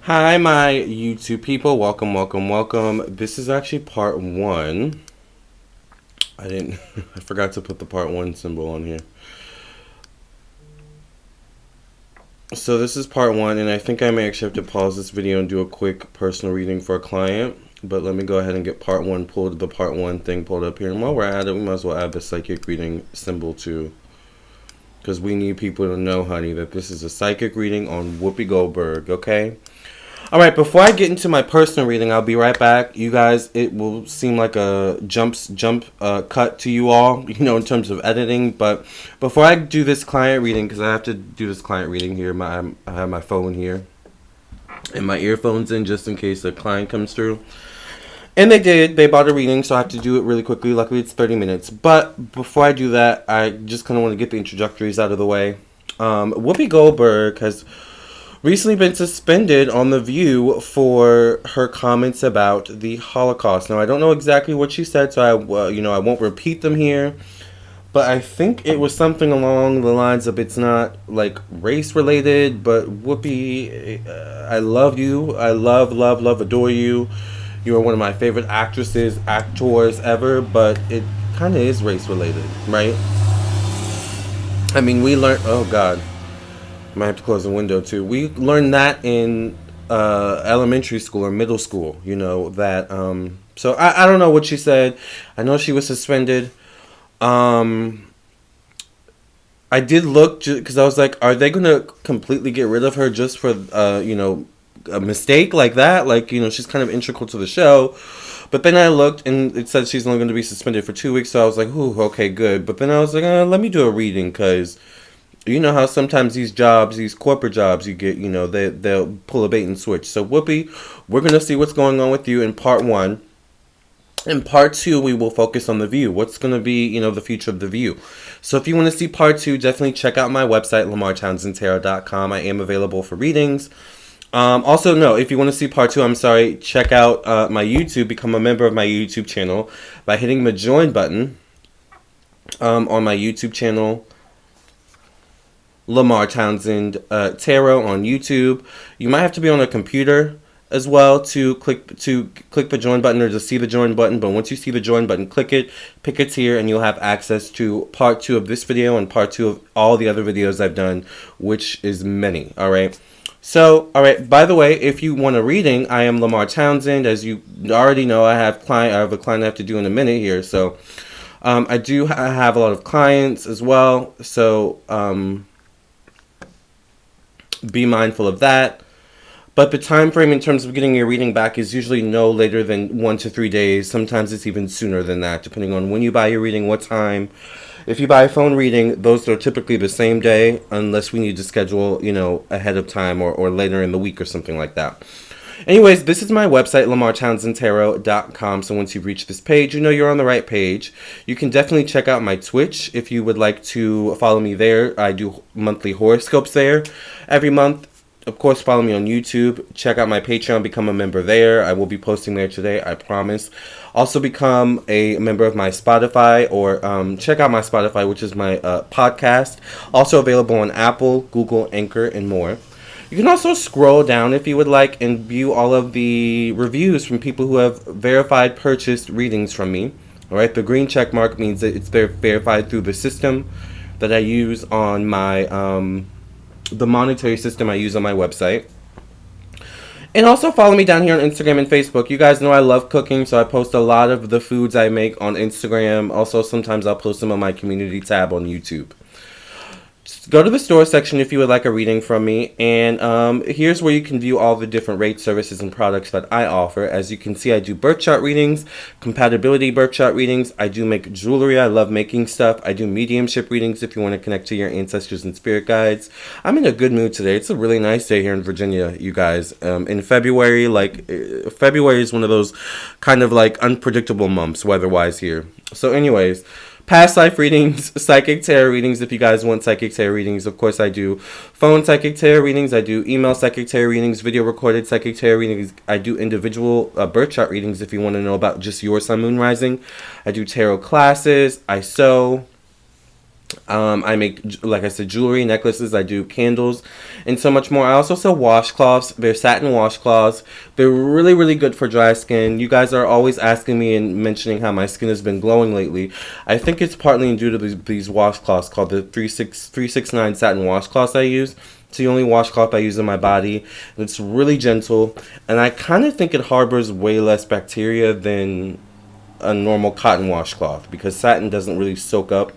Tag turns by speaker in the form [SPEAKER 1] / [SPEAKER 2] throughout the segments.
[SPEAKER 1] Hi, my YouTube people. Welcome, welcome, welcome. This is actually part one. I didn't, I forgot to put the part one symbol on here. So this is part one, and I think I may actually have to pause this video and do a quick personal reading for a client. But let me go ahead and get part one pulled, the part one thing pulled up here. And while we're at it, we might as well add the psychic reading symbol too. Because we need people to know, honey, that this is a psychic reading on Whoopi Goldberg, okay? All right, before I get into my personal reading, I'll be right back. You guys, it will seem like a jump cut to you all, in terms of editing. But before I do this client reading, because I have to do this client reading here, I have my phone here and my earphones in just in case a client comes through. And they did. They bought a reading, so I have to do it really quickly. Luckily, it's 30 minutes. But before I do that, I just kind of want to get the introductories out of the way. Whoopi Goldberg has recently been suspended on The View for her comments about the Holocaust. Now, I don't know exactly what she said, so I won't repeat them here. But I think it was something along the lines of it's not like race related, but Whoopi, I love you. I love, adore you. You are one of my favorite actors ever, but it kind of is race related, right? I mean, we learned, oh God. Might have to close the window too. We learned that in elementary school or middle school, that so I don't know what she said. I know she was suspended. I did look because I was like, are they going to completely get rid of her just for a mistake like that? Like, she's kind of integral to the show. But then I looked and it said she's only going to be suspended for 2 weeks, so I was like, ooh, okay, good. But then I was like, let me do a reading, because you know how sometimes these corporate jobs you get, they'll pull a bait and switch. So Whoopi, we're going to see what's going on with you in part one. In part two, we will focus on The View. What's going to be, the future of The View. So if you want to see part two, definitely check out my website, LamarrTownsendTarot.com. I am available for readings. Also, no, if you want to see part two, check out my YouTube. Become a member of my YouTube channel by hitting the join button on my YouTube channel. Lamarr Townsend Tarot on YouTube. You might have to be on a computer as well to click the join button or to see the join button. But once you see the join button, click it, pick a tier, and you'll have access to part two of this video and part two of all the other videos I've done, which is many. All right. So, all right. By the way, if you want a reading, I am Lamarr Townsend. As you already know, I have a client I have to do in a minute here. So, I have a lot of clients as well. So, be mindful of that. But the time frame in terms of getting your reading back is usually no later than 1 to 3 days. Sometimes it's even sooner than that, depending on when you buy your reading, what time. If you buy a phone reading, those are typically the same day, unless we need to schedule, ahead of time or later in the week or something like that. Anyways, this is my website, LamarrTownsendTarot.com. So once you've reached this page, you're on the right page. You can definitely check out my Twitch if you would like to follow me there. I do monthly horoscopes there every month. Of course, follow me on YouTube. Check out my Patreon. Become a member there. I will be posting there today, I promise. Also become a member of my Spotify, or check out my Spotify, which is my podcast. Also available on Apple, Google, Anchor, and more. You can also scroll down if you would like and view all of the reviews from people who have verified purchased readings from me. All right, the green check mark means that it's verified through the system that I use on my the monetary system I use on my website. And also follow me down here on Instagram and Facebook. You guys know I love cooking, so I post a lot of the foods I make on Instagram. Also, sometimes I'll post them on my community tab on YouTube. Just go to the store section if you would like a reading from me, and here's where you can view all the different rates, services, and products that I offer. As you can see, I do birth chart readings, compatibility birth chart readings. I do make jewelry. I love making stuff. I do mediumship readings if you want to connect to your ancestors and spirit guides. I'm in a good mood today. It's a really nice day here in Virginia, you guys. In February, February is one of those kind of unpredictable months weather-wise here. So anyways, past life readings, psychic tarot readings. If you guys want psychic tarot readings, of course I do phone psychic tarot readings. I do email psychic tarot readings, video recorded psychic tarot readings. I do individual birth chart readings if you want to know about just your sun, moon, rising. I do tarot classes. I sew. I make, like I said, jewelry, necklaces. I do candles, and so much more. I also sell washcloths. They're satin washcloths. They're really, really good for dry skin. You guys are always asking me and mentioning how my skin has been glowing lately. I think it's partly due to these washcloths called the 369 satin washcloths I use. It's the only washcloth I use in my body. It's really gentle, and I kind of think it harbors way less bacteria than a normal cotton washcloth because satin doesn't really soak up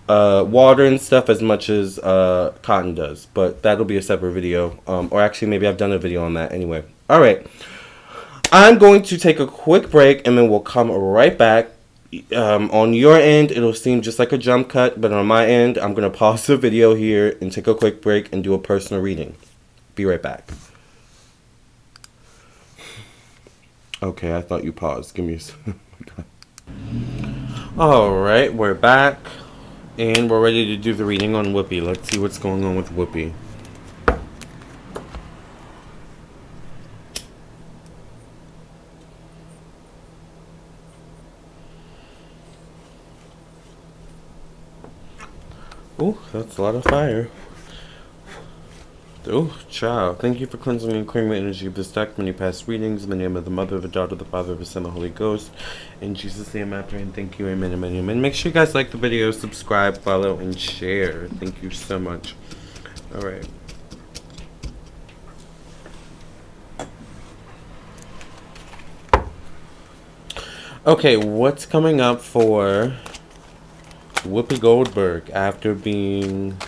[SPEAKER 1] water and stuff as much as cotton does. But that'll be a separate video. Or actually, maybe I've done a video on that anyway. All right. I'm going to take a quick break and then we'll come right back. On your end, it'll seem just like a jump cut, but on my end, I'm going to pause the video here and take a quick break and do a personal reading. Be right back. Okay, I thought you paused. Give me a Alright, we're back. And we're ready to do the reading on Whoopi. Let's see what's going on with Whoopi. Oh, that's a lot of fire. Oh, child. Thank you for cleansing and clearing the energy of this deck. Many past readings. In the name of the Mother, the Daughter, the Father, the Son, the Holy Ghost. In Jesus' name I pray and thank you. Amen, amen, amen. Make sure you guys like the video, subscribe, follow, and share. Thank you so much. Alright. Okay, what's coming up for Whoopi Goldberg after being...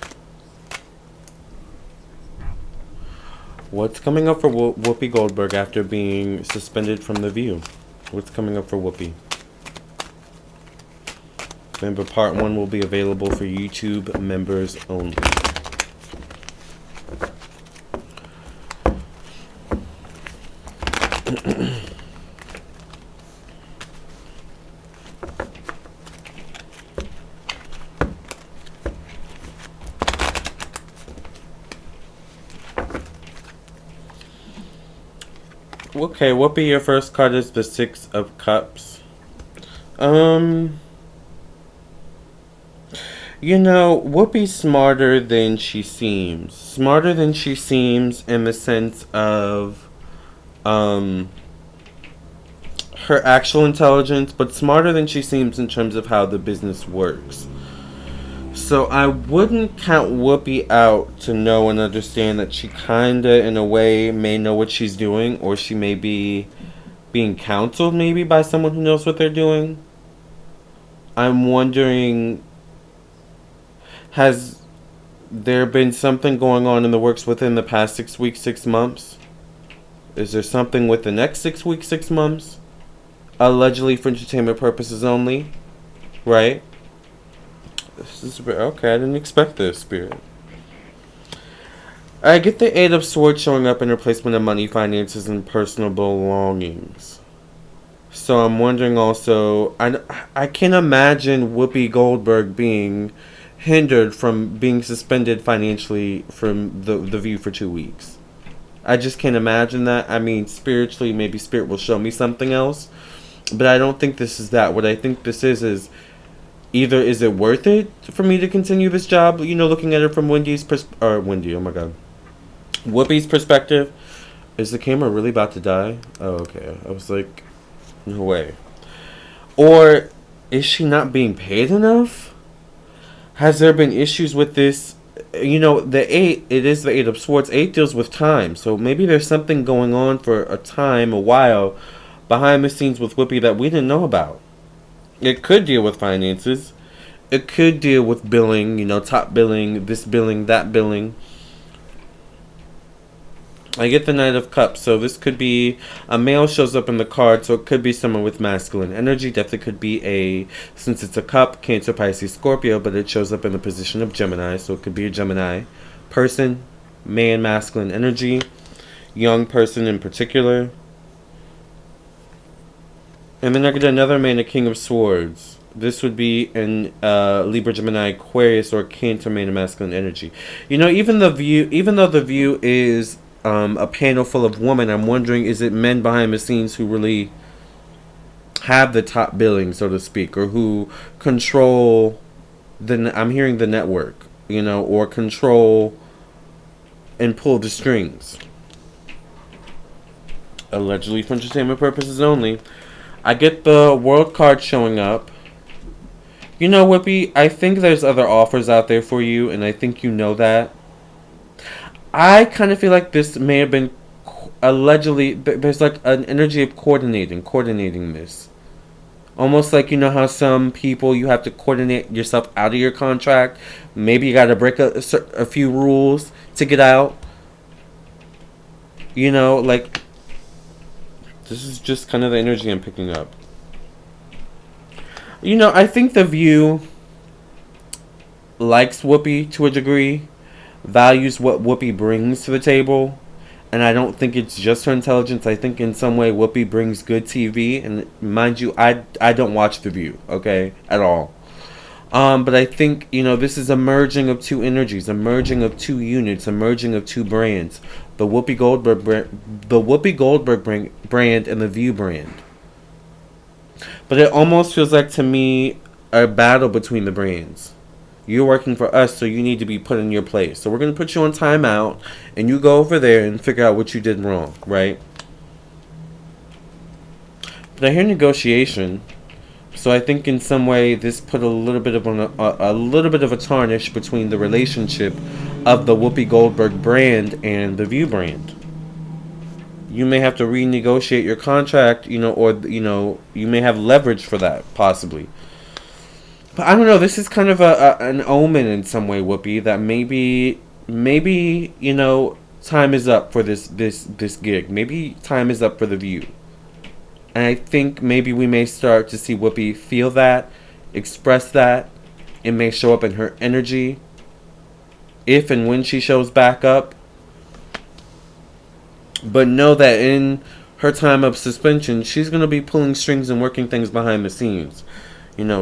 [SPEAKER 1] What's coming up for Whoopi Goldberg after being suspended from The View? What's coming up for Whoopi? Remember, part 1 will be available for YouTube members only. Okay, Whoopi, your first card is the Six of Cups. You know, Whoopi's smarter than she seems. Smarter than she seems in the sense of, her actual intelligence, but smarter than she seems in terms of how the business works. So I wouldn't count Whoopi out to know and understand that she kinda, in a way, may know what she's doing, or she may be being counseled maybe by someone who knows what they're doing. I'm wondering, has there been something going on in the works within the past 6 weeks, 6 months? Is there something with the next 6 weeks, 6 months? Allegedly for entertainment purposes only, right? This is okay. I didn't expect this, Spirit. I get the Eight of Swords showing up in replacement of money, finances, and personal belongings. So I'm wondering also, I can imagine Whoopi Goldberg being hindered from being suspended financially from the View for 2 weeks. I just can't imagine that. I mean, spiritually, maybe Spirit will show me something else. But I don't think this is that. What I think this is either is it worth it for me to continue this job, you know, looking at it from Whoopi's perspective. Is the camera really about to die? Oh, okay. I was like, no way. Or is she not being paid enough? Has there been issues with this? You know, the 8, it is the Eight of Swords. 8 deals with time. So maybe there's something going on for a while, behind the scenes with Whoopi that we didn't know about. It could deal with finances. It could deal with billing, you know, top billing, this billing, that billing. I get the Knight of Cups, so this could be a male shows up in the card, so it could be someone with masculine energy. Definitely could be since it's a cup, Cancer, Pisces, Scorpio, but it shows up in the position of Gemini, so it could be a Gemini person, man, masculine energy, young person in particular. And then I get another man, a King of Swords. This would be an Libra, Gemini, Aquarius, or Cancer man of masculine energy. You know, even though the View is a panel full of women, I'm wondering, is it men behind the scenes who really have the top billing, so to speak, or who control then I'm hearing the network, or control and pull the strings. Allegedly for entertainment purposes only. I get the world card showing up. Whoopi, I think there's other offers out there for you, and I think you know that. I kind of feel like this may have been allegedly. There's like an energy of coordinating this. Almost like how some people you have to coordinate yourself out of your contract. Maybe you got to break a few rules to get out. Like this is just kind of the energy I'm picking up. I think The View likes Whoopi to a degree, values what Whoopi brings to the table, and I don't think it's just her intelligence. I think in some way Whoopi brings good TV, and mind you, I don't watch The View, okay, at all. But I think this is a merging of two energies, a merging of two units, a merging of two brands, the Whoopi Goldberg brand, and the View brand. But it almost feels like to me a battle between the brands. You're working for us, so you need to be put in your place. So we're going to put you on timeout, and you go over there and figure out what you did wrong, right? But I hear negotiation, so I think in some way this put a little bit of a tarnish between the relationship of the Whoopi Goldberg brand and the View brand. You may have to renegotiate your contract, or you may have leverage for that possibly. But I don't know. This is kind of an omen in some way, Whoopi, that maybe time is up for this gig. Maybe time is up for The View. And I think maybe we may start to see Whoopi feel that, express that. It may show up in her energy. If and when she shows back up. But know that in her time of suspension, she's going to be pulling strings and working things behind the scenes.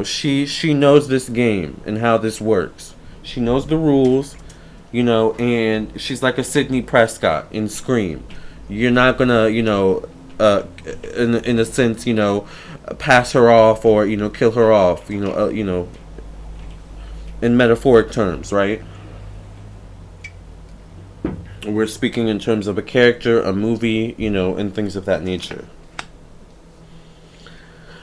[SPEAKER 1] She knows this game and how this works. She knows the rules, and she's like a Sidney Prescott in Scream. You're not going to, in a sense, pass her off or, kill her off, in metaphoric terms, right? We're speaking in terms of a character, a movie, and things of that nature.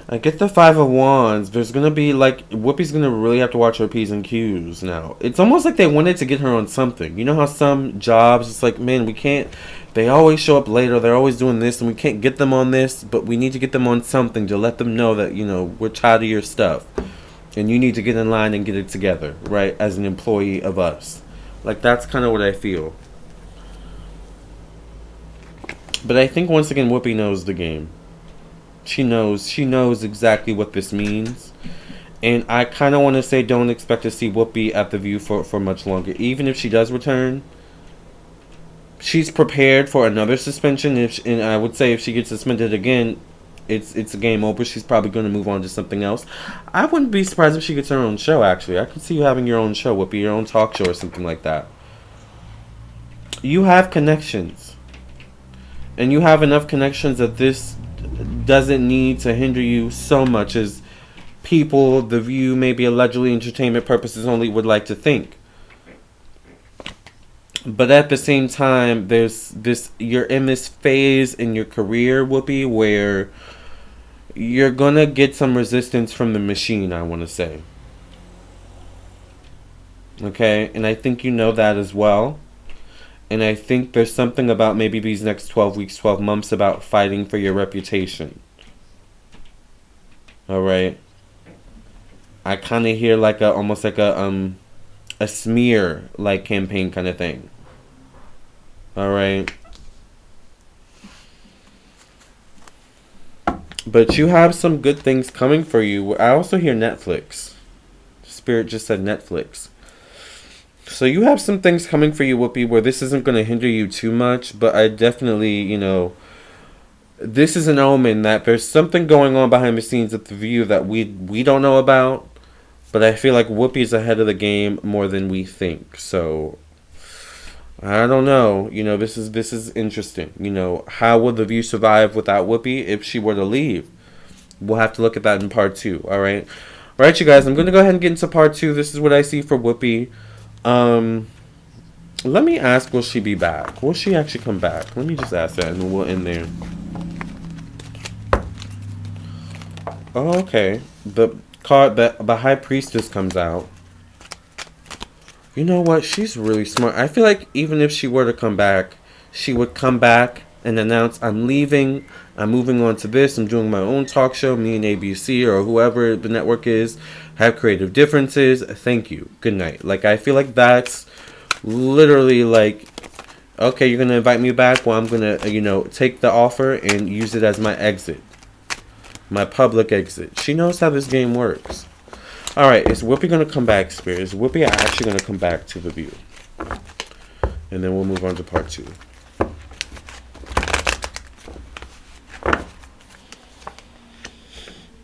[SPEAKER 1] I get the Five of Wands. There's going to be, Whoopi's going to really have to watch her P's and Q's now. It's almost like they wanted to get her on something. You know how some jobs, it's like, man, we can't, they always show up later, they're always doing this, and we can't get them on this, but we need to get them on something to let them know that, we're tired of your stuff. And you need to get in line and get it together, right, as an employee of us. Like, that's kind of what I feel. But I think, once again, Whoopi knows the game. She knows exactly what this means. And I kind of want to say don't expect to see Whoopi at The View for much longer. Even if she does return, she's prepared for another suspension. And I would say if she gets suspended again, it's a game over. She's probably going to move on to something else. I wouldn't be surprised if she gets her own show, actually. I could see you having your own show, Whoopi, your own talk show or something like that. You have connections. And you have enough connections that this doesn't need to hinder you so much as people, The View, maybe allegedly entertainment purposes only, would like to think. But at the same time, you're in this phase in your career, Whoopi, where you're gonna get some resistance from the machine, I want to say. Okay? And I think you know that as well. And I think there's something about maybe these next 12 weeks, 12 months about fighting for your reputation. Alright? I kind of hear almost like a smear campaign kind of thing. Alright? But you have some good things coming for you. I also hear Netflix. Spirit just said Netflix. So you have some things coming for you, Whoopi, where this isn't going to hinder you too much. But I definitely, this is an omen that there's something going on behind the scenes at The View that we don't know about. But I feel like Whoopi's ahead of the game more than we think. So I don't know. This is interesting. How will The View survive without Whoopi if she were to leave? We'll have to look at that in part 2. All right. Alright, you guys, I'm going to go ahead and get into part 2. This is what I see for Whoopi. Let me ask, will she be back? Will she actually come back? Let me just ask that, and we'll end there. Oh, okay. The card, the High Priestess comes out. You know what? She's really smart. I feel like even if she were to come back, she would come back and announce, I'm leaving, I'm moving on to this, I'm doing my own talk show, me and ABC or whoever the network is, have creative differences, thank you, good night. Like, I feel like that's literally like, okay, you're going to invite me back, well, I'm going to, take the offer and use it as my exit. My public exit. She knows how this game works. Alright, is Whoopi going to come back, Spirit? Is Whoopi actually going to come back to the view? And then we'll move on to part 2.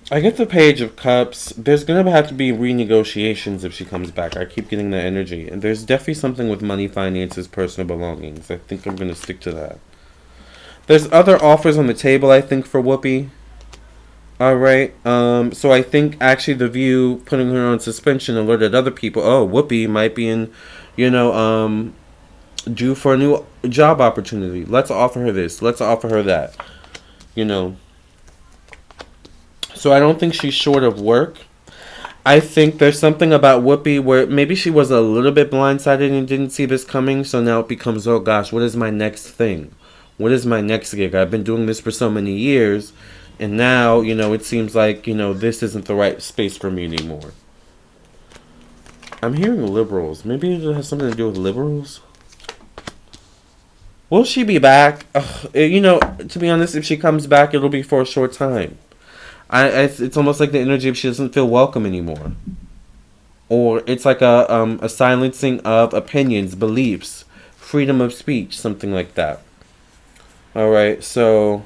[SPEAKER 1] I get the Page of Cups. There's going to have to be renegotiations if she comes back. I keep getting that energy. And there's definitely something with money, finances, personal belongings. I think I'm going to stick to that. There's other offers on the table, I think, for Whoopi. Alright. So I think actually the View putting her on suspension alerted other people. Oh, Whoopi might be in, due for a new job opportunity. Let's offer her this. Let's offer her that. So I don't think she's short of work. I think there's something about Whoopi where maybe she was a little bit blindsided and didn't see this coming. So now it becomes, oh gosh, what is my next thing? What is my next gig? I've been doing this for so many years. And now, it seems like, this isn't the right space for me anymore. I'm hearing liberals. Maybe it has something to do with liberals? Will she be back? To be honest, if she comes back, it'll be for a short time. It's almost like the energy if she doesn't feel welcome anymore. Or it's like a silencing of opinions, beliefs, freedom of speech, something like that. Alright, so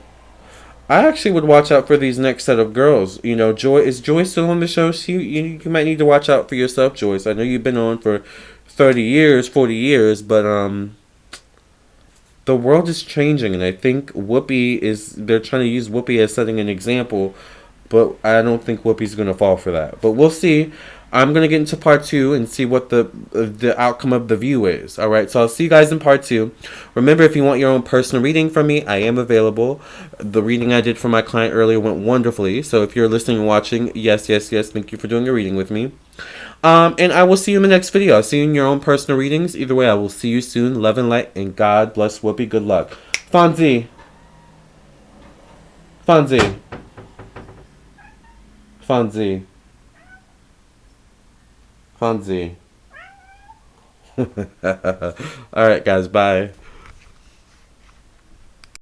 [SPEAKER 1] I actually would watch out for these next set of girls. Joy, is Joy still on the show? You might need to watch out for yourself, Joyce. I know you've been on for 30 years, 40 years, but the world is changing, and I think they're trying to use Whoopi as setting an example, but I don't think Whoopi's going to fall for that. But we'll see. I'm going to get into part 2 and see what the outcome of the View is. Alright, so I'll see you guys in part 2. Remember, if you want your own personal reading from me, I am available. The reading I did for my client earlier went wonderfully. So if you're listening and watching, yes, thank you for doing a reading with me. And I will see you in the next video. I'll see you in your own personal readings. Either way, I will see you soon. Love and light, and God bless Whoopi. Good luck. Fonzie. Alright, guys. Bye.